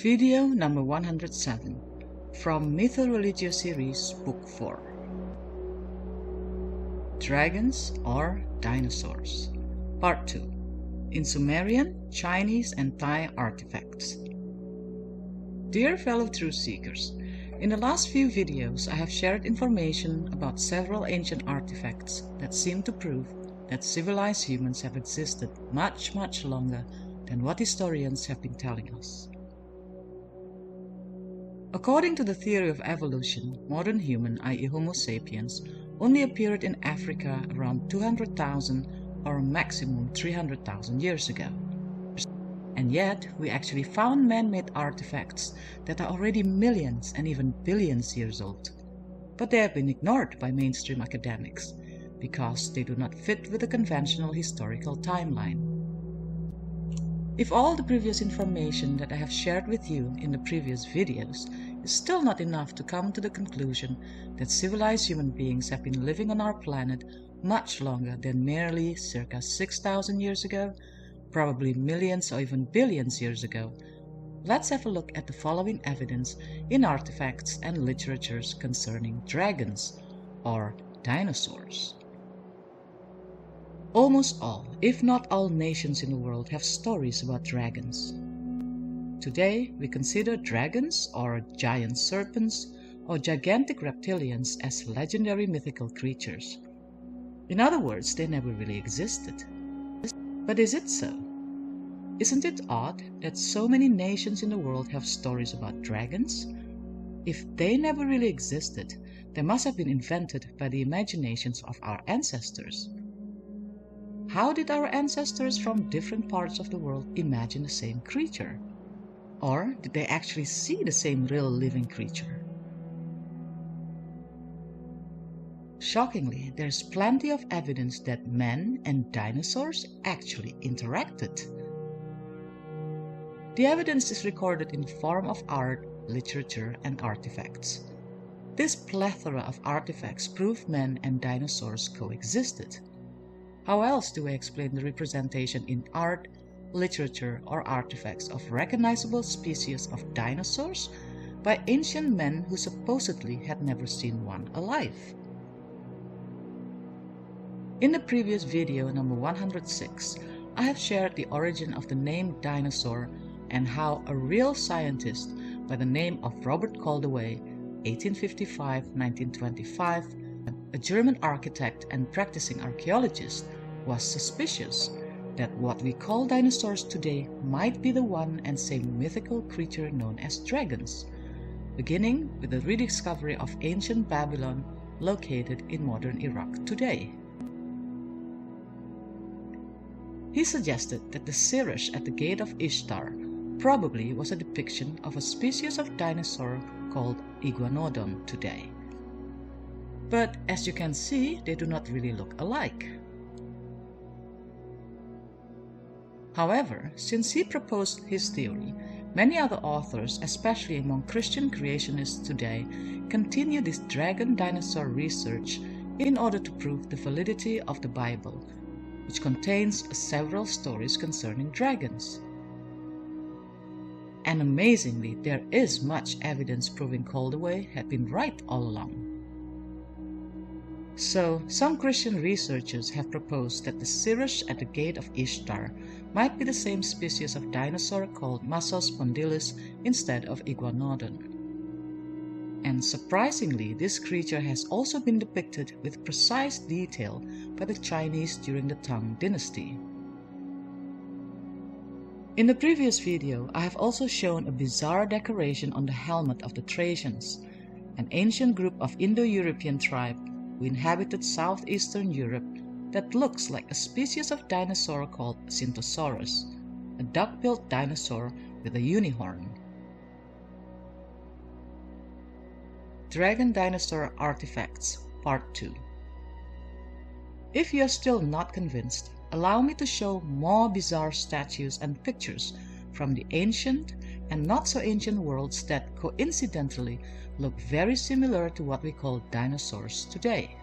Video number 107 from MythoReligio series, Book 4. Dragons or Dinosaurs, Part 2, in Sumerian, Chinese and Thai artifacts. Dear fellow truth seekers, in the last few videos I have shared information about several ancient artifacts that seem to prove that civilized humans have existed much longer than what historians have been telling us. According to the theory of evolution, modern human, i.e. Homo sapiens, only appeared in Africa around 200,000 or maximum 300,000 years ago. And yet, we actually found man-made artifacts that are already millions and even billions years old. But they have been ignored by mainstream academics because they do not fit with the conventional historical timeline. If all the previous information that I have shared with you in the previous videos is still not enough to come to the conclusion that civilized human beings have been living on our planet much longer than merely circa 6,000 years ago, probably millions or even billions years ago, let's have a look at the following evidence in artifacts and literatures concerning dragons or dinosaurs. Almost all, if not all nations in the world have stories about dragons. Today, we consider dragons or giant serpents or gigantic reptilians as legendary mythical creatures. In other words, they never really existed. But is it so? Isn't it odd that so many nations in the world have stories about dragons? If they never really existed, they must have been invented by the imaginations of our ancestors. How did our ancestors from different parts of the world imagine the same creature? Or did they actually see the same real living creature? Shockingly, there's plenty of evidence that men and dinosaurs actually interacted. The evidence is recorded in the form of art, literature, and artifacts. This plethora of artifacts prove men and dinosaurs coexisted. How else do we explain the representation in art, literature, or artifacts of recognizable species of dinosaurs by ancient men who supposedly had never seen one alive? In the previous video number 106, I have shared the origin of the name dinosaur and how a real scientist by the name of Robert Caldaway, 1855-1925, a German architect and practicing archaeologist, was suspicious that what we call dinosaurs today might be the one and same mythical creature known as dragons, beginning with the rediscovery of ancient Babylon located in modern Iraq today. He suggested that the Sirish at the gate of Ishtar probably was a depiction of a species of dinosaur called iguanodon today. But as you can see, they do not really look alike. However, since he proposed his theory, many other authors, especially among Christian creationists today, continue this dragon-dinosaur research in order to prove the validity of the Bible, which contains several stories concerning dragons. And amazingly, there is much evidence proving Caldaway had been right all along. So, some Christian researchers have proposed that the Sirish at the gate of Ishtar might be the same species of dinosaur called Massospondylus instead of iguanodon. And surprisingly, this creature has also been depicted with precise detail by the Chinese during the Tang dynasty. In the previous video, I have also shown a bizarre decoration on the helmet of the Thracians, an ancient group of Indo-European tribe who inhabited southeastern Europe that looks like a species of dinosaur called Syntosaurus, a duck-billed dinosaur with a unicorn. Dragon Dinosaur Artifacts, Part 2. If you are still not convinced, allow me to show more bizarre statues and pictures from the ancient and not-so-ancient worlds that coincidentally look very similar to what we call dinosaurs today.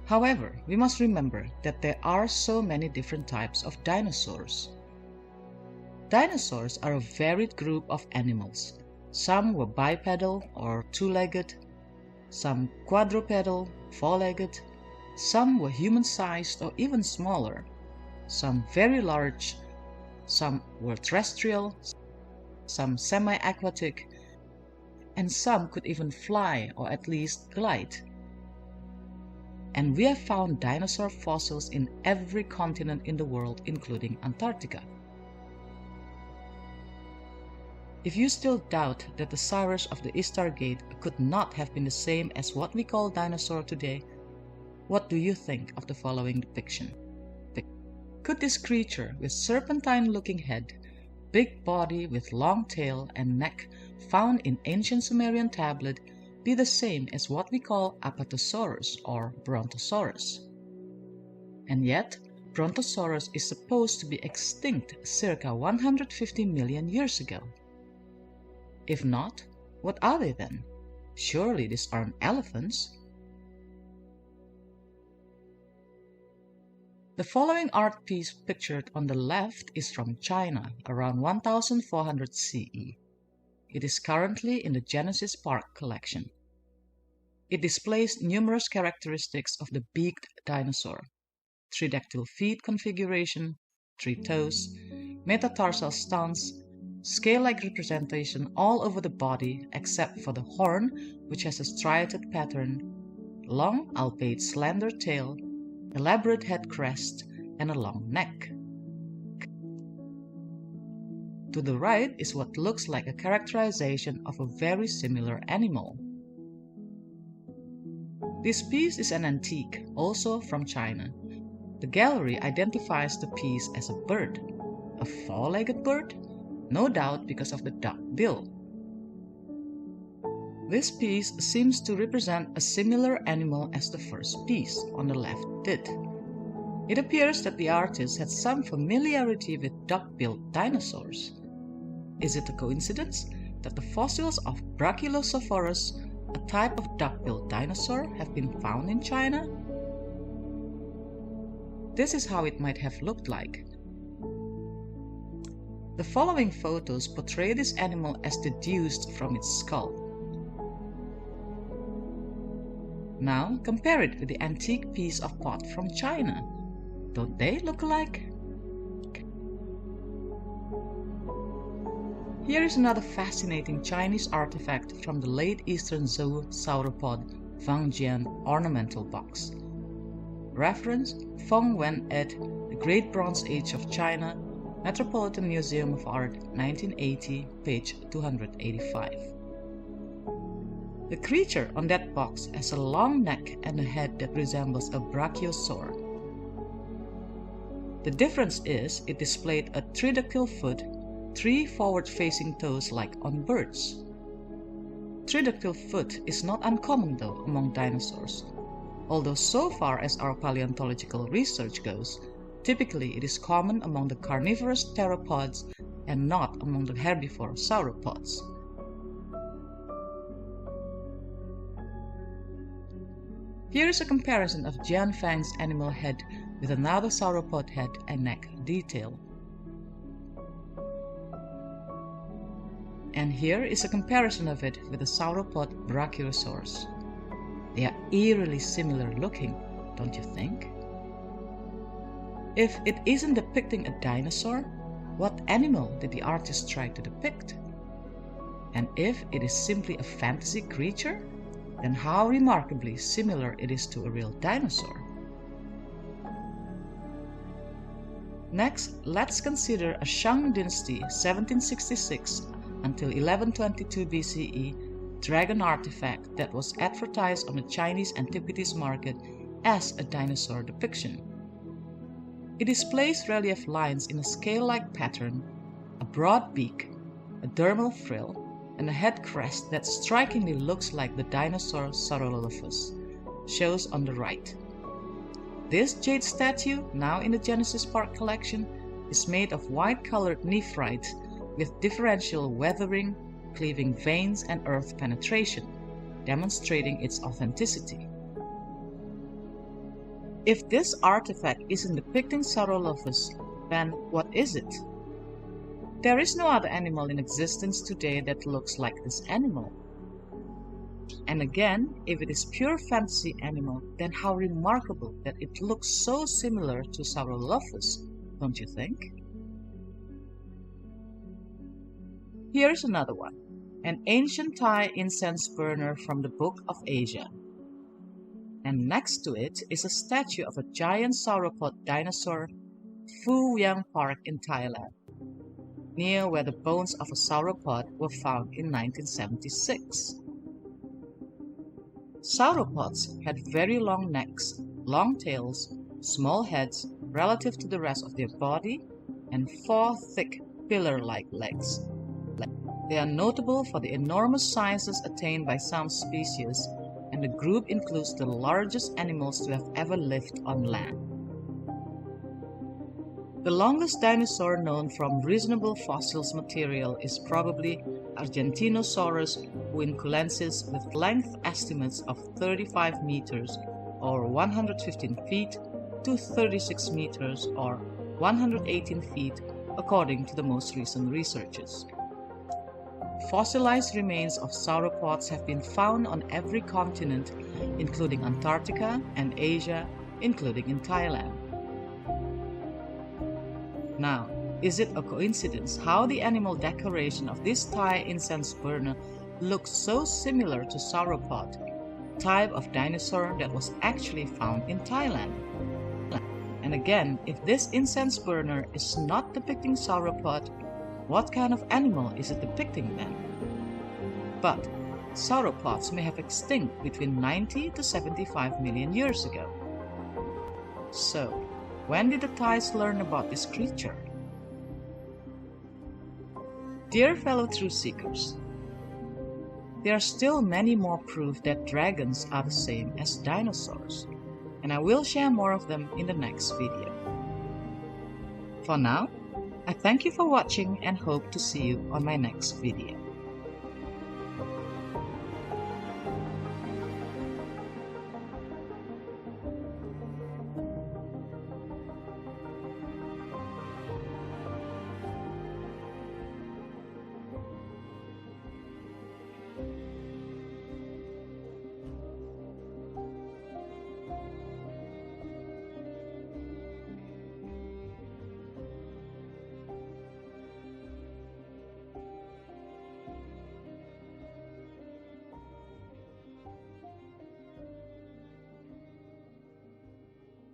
However, we must remember that there are so many different types of dinosaurs. Dinosaurs are a varied group of animals. Some were bipedal or two-legged, some quadrupedal, four-legged, some were human-sized or even smaller, some very large, some were terrestrial, some semi-aquatic, and some could even fly or at least glide. And we have found dinosaur fossils in every continent in the world, including Antarctica. If you still doubt that the Cyrus of the Istar Gate could not have been the same as what we call dinosaur today, what do you think of the following depiction? Could this creature with serpentine-looking head, big body with long tail and neck found in ancient Sumerian tablet be the same as what we call Apatosaurus or Brontosaurus? And yet, Brontosaurus is supposed to be extinct circa 150 million years ago. If not, what are they then? Surely these aren't elephants. The following art piece pictured on the left is from China around 1400 CE. It is currently in the Genesis Park collection. It displays numerous characteristics of the beaked dinosaur: tridactyl feet configuration, 3 toes, metatarsal stance, scale-like representation all over the body except for the horn, which has a striated pattern, long albeit slender tail, elaborate head crest, and a long neck. To the right is what looks like a characterization of a very similar animal. This piece is an antique, also from China. The gallery identifies the piece as a bird. A four-legged bird? No doubt because of the duck bill. This piece seems to represent a similar animal as the first piece on the left did. It appears that the artist had some familiarity with duck-billed dinosaurs. Is it a coincidence that the fossils of Brachiosaurus, a type of duck-billed dinosaur, have been found in China? This is how it might have looked like. The following photos portray this animal as deduced from its skull. Now compare it with the antique piece of pot from China. Don't they look alike? Here is another fascinating Chinese artifact from the late Eastern Zhou sauropod Wangjian ornamental box. Reference: Feng Wen ed. The Great Bronze Age of China, Metropolitan Museum of Art, 1980, page 285. The creature on that box has a long neck and a head that resembles a brachiosaur. The difference is it displayed a tridactyl foot, 3 forward-facing toes like on birds. Tridactyl foot is not uncommon though among dinosaurs, although so far as our paleontological research goes, typically it is common among the carnivorous theropods and not among the herbivore sauropods. Here is a comparison of Jian Fang's animal head with another sauropod head and neck detail. And here is a comparison of it with the sauropod Brachiosaurus. They are eerily similar looking, don't you think? If it isn't depicting a dinosaur, what animal did the artist try to depict? And if it is simply a fantasy creature, then how remarkably similar it is to a real dinosaur. Next, let's consider a Shang Dynasty 1766 until 1122 BCE dragon artifact that was advertised on the Chinese antiquities market as a dinosaur depiction. It displays relief lines in a scale-like pattern, a broad beak, a dermal frill, and a head crest that strikingly looks like the dinosaur Saurolophus, shows on the right. This jade statue, now in the Genesis Park collection, is made of white-colored nephrite with differential weathering, cleaving veins, and earth penetration, demonstrating its authenticity. If this artifact isn't depicting Saurolophus, then what is it? There is no other animal in existence today that looks like this animal. And again, if it is pure fantasy animal, then how remarkable that it looks so similar to Saurolophus, don't you think? Here is another one, an ancient Thai incense burner from the Book of Asia. And next to it is a statue of a giant sauropod dinosaur, Phu Yang Park in Thailand, near where the bones of a sauropod were found in 1976. Sauropods had very long necks, long tails, small heads relative to the rest of their body, and 4 thick pillar-like legs. They are notable for the enormous sizes attained by some species, and the group includes the largest animals to have ever lived on land. The longest dinosaur known from reasonable fossils material is probably Argentinosaurus huinculensis, with length estimates of 35 meters or 115 feet to 36 meters or 118 feet according to the most recent researches. Fossilized remains of sauropods have been found on every continent, including Antarctica, and Asia, including in Thailand. Now, is it a coincidence how the animal decoration of this Thai incense burner looks so similar to sauropod, type of dinosaur that was actually found in Thailand? And again, if this incense burner is not depicting sauropod, what kind of animal is it depicting then? But sauropods may have extinct between 90 to 75 million years ago. So, when did the Thais learn about this creature? Dear fellow truth seekers, there are still many more proof that dragons are the same as dinosaurs, and I will share more of them in the next video. For now, I thank you for watching and hope to see you on my next video.